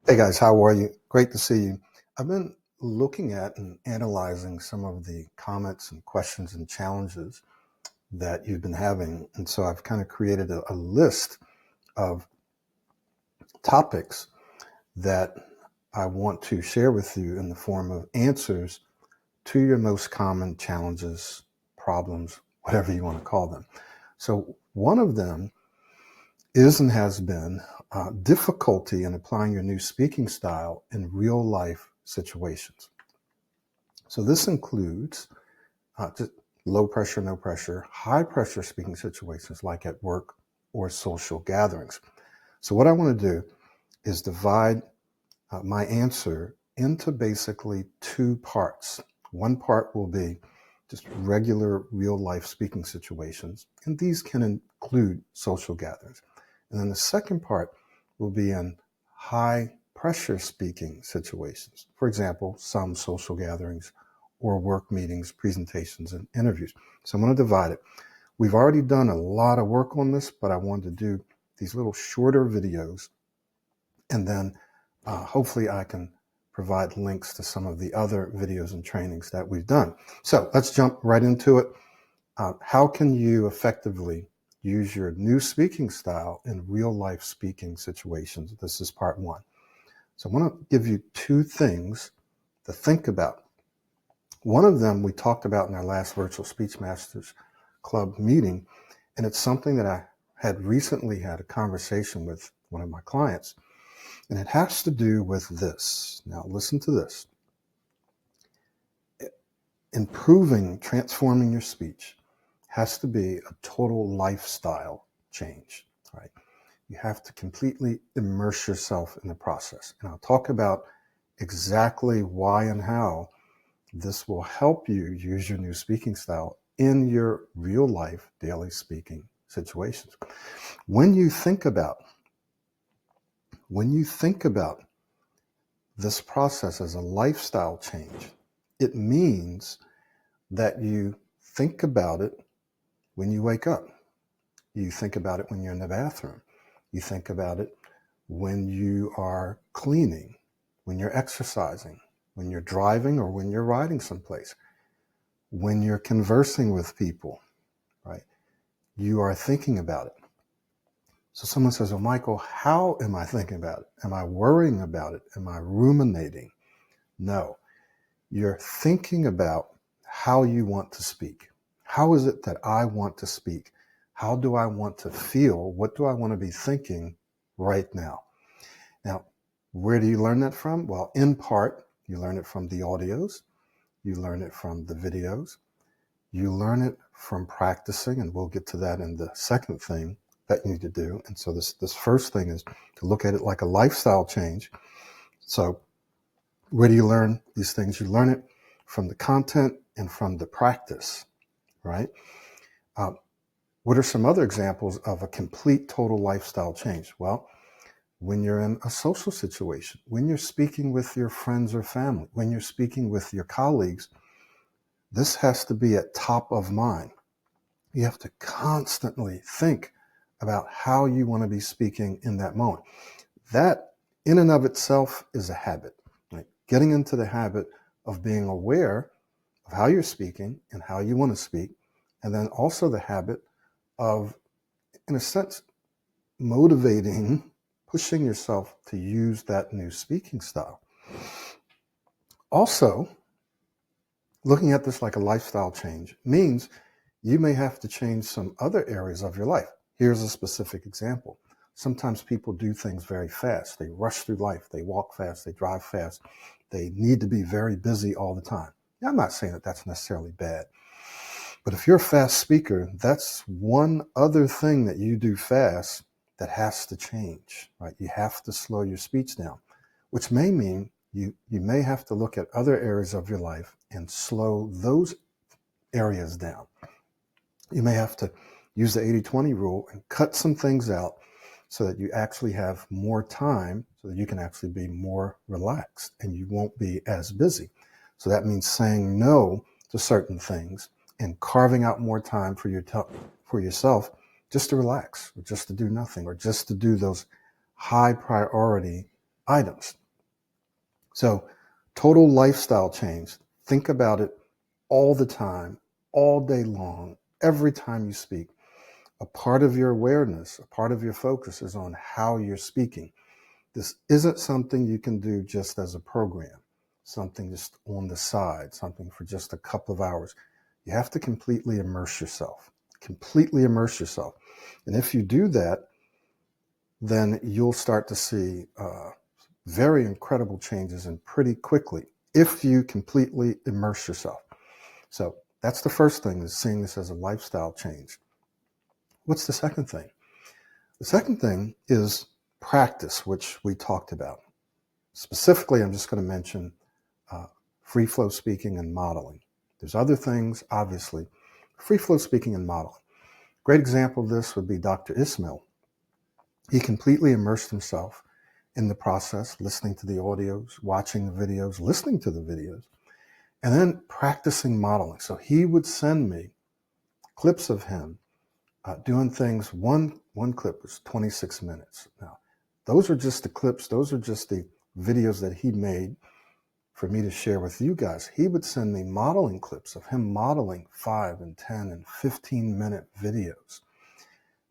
Hey guys, how are you? Great to see you. I've been looking at and analyzing some of the comments and questions and challenges that you've been having. And so I've kind of created a list of topics that I want to share with you in the form of answers to your most common challenges, problems, whatever you want to call them. So one of them is and has been difficulty in applying your new speaking style in real life situations. So this includes just low pressure, no pressure, high pressure speaking situations like at work or social gatherings. So what I want to do is divide my answer into basically two parts. One part will be just regular real life speaking situations, and these can include social gatherings. And then the second part will be in high pressure speaking situations. For example, some social gatherings or work meetings, presentations, and interviews. So I'm going to divide it. We've already done a lot of work on this, but I wanted to do these little shorter videos, and then hopefully I can provide links to some of the other videos and trainings that we've done. So let's jump right into it. How can you effectively use your new speaking style in real life speaking situations? This is part one. So I want to give you two things to think about. One of them we talked about in our last Virtual Speech Masters Club meeting, and it's something that I had recently had a conversation with one of my clients, and it has to do with this. Now listen to this. Improving, transforming your speech has to be a total lifestyle change, right? You have to completely immerse yourself in the process. And I'll talk about exactly why and how this will help you use your new speaking style in your real life daily speaking situations. When you think about this process as a lifestyle change, it means that you think about it when you wake up. You think about it when you're in the bathroom. You think about it when you are cleaning, when you're exercising, when you're driving, or when you're riding someplace, when you're conversing with people, right? You are thinking about it. So someone says, well, Michael, how am I thinking about it? Am I worrying about it? Am I ruminating? No, you're thinking about how you want to speak. How is it that I want to speak? How do I want to feel? What do I want to be thinking right now? Now, where do you learn that from? Well, in part, you learn it from the audios. You learn it from the videos. You learn it from practicing, and we'll get to that in the second thing that you need to do. And so this first thing is to look at it like a lifestyle change. So where do you learn these things? You learn it from the content and from the practice, right? What are some other examples of a complete total lifestyle change? Well, when you're in a social situation, when you're speaking with your friends or family, when you're speaking with your colleagues, this has to be at top of mind. You have to constantly think about how you want to be speaking in that moment. That in and of itself is a habit, right? Getting into the habit of being aware of how you're speaking and how you want to speak, and then also the habit of, in a sense, motivating, pushing yourself to use that new speaking style. Also, looking at this like a lifestyle change means you may have to change some other areas of your life. Here's a specific example. Sometimes people do things very fast. They rush through life. They walk fast. They drive fast. They need to be very busy all the time. Now, I'm not saying that that's necessarily bad. But if you're a fast speaker, that's one other thing that you do fast that has to change, right? You have to slow your speech down, which may mean you may have to look at other areas of your life and slow those areas down. You may have to use the 80-20 rule and cut some things out so that you actually have more time, so that you can actually be more relaxed and you won't be as busy. So that means saying no to certain things and carving out more time for yourself just to relax, or just to do nothing, or just to do those high priority items. So total lifestyle change. Think about it all the time, all day long, every time you speak. A part of your awareness, a part of your focus is on how you're speaking. This isn't something you can do just as a program, something just on the side, something for just a couple of hours. You have to completely immerse yourself, completely immerse yourself. And if you do that, then you'll start to see very incredible changes and pretty quickly if you completely immerse yourself. So that's the first thing, is seeing this as a lifestyle change. What's the second thing? The second thing is practice, which we talked about. Specifically, I'm just going to mention free flow speaking and modeling. There's other things, obviously. Free flow speaking and modeling. Great example of this would be Dr. Ismail. He completely immersed himself in the process, listening to the audios, watching the videos, listening to the videos, and then practicing modeling. So he would send me clips of him doing things. One clip was 26 minutes. Now, those are just the clips. Those are just the videos that he made for me to share with you guys. He would send me modeling clips of him modeling 5 and 10 and 15-minute videos.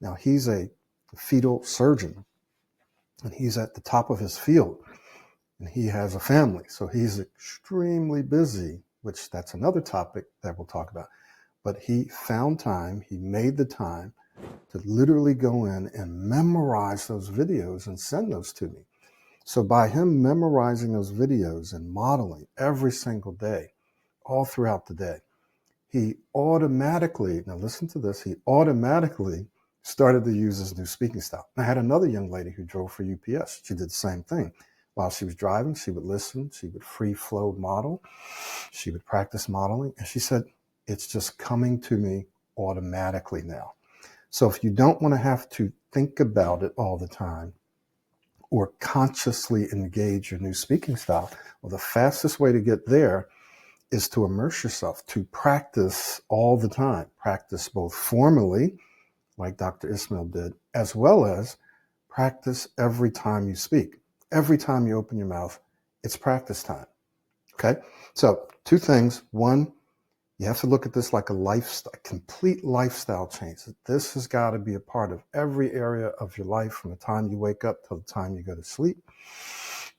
Now, he's a fetal surgeon, and he's at the top of his field, and he has a family. So he's extremely busy, which that's another topic that we'll talk about. But he found time, he made the time to literally go in and memorize those videos and send those to me. So by him memorizing those videos and modeling every single day, all throughout the day, he automatically, now listen to this, he automatically started to use his new speaking style. I had another young lady who drove for UPS. She did the same thing. While she was driving, she would listen, she would free flow model, she would practice modeling, and she said, it's just coming to me automatically now. So if you don't want to have to think about it all the time or consciously engage your new speaking style, well, the fastest way to get there is to immerse yourself, to practice all the time. Practice both formally, like Dr. Ismail did, as well as practice every time you speak. Every time you open your mouth, it's practice time. Okay? So 2 things. 1, you have to look at this like a lifestyle, complete lifestyle change. This has got to be a part of every area of your life, from the time you wake up till the time you go to sleep.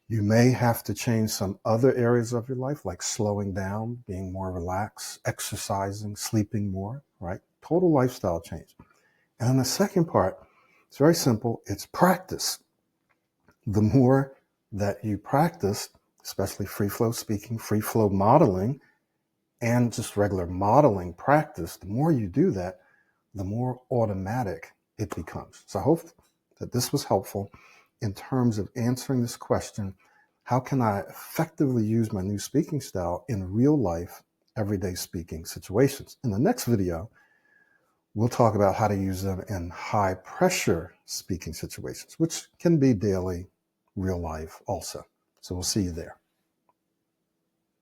You may have to change some other areas of your life, like slowing down, being more relaxed, exercising, sleeping more, right? Total lifestyle change. And then the second part, it's very simple. It's practice. The more that you practice, especially free flow speaking, free flow modeling, and just regular modeling practice, the more you do that, the more automatic it becomes. So I hope that this was helpful in terms of answering this question: how can I effectively use my new speaking style in real life, everyday speaking situations? In the next video, we'll talk about how to use them in high pressure speaking situations, which can be daily, real life also. So we'll see you there.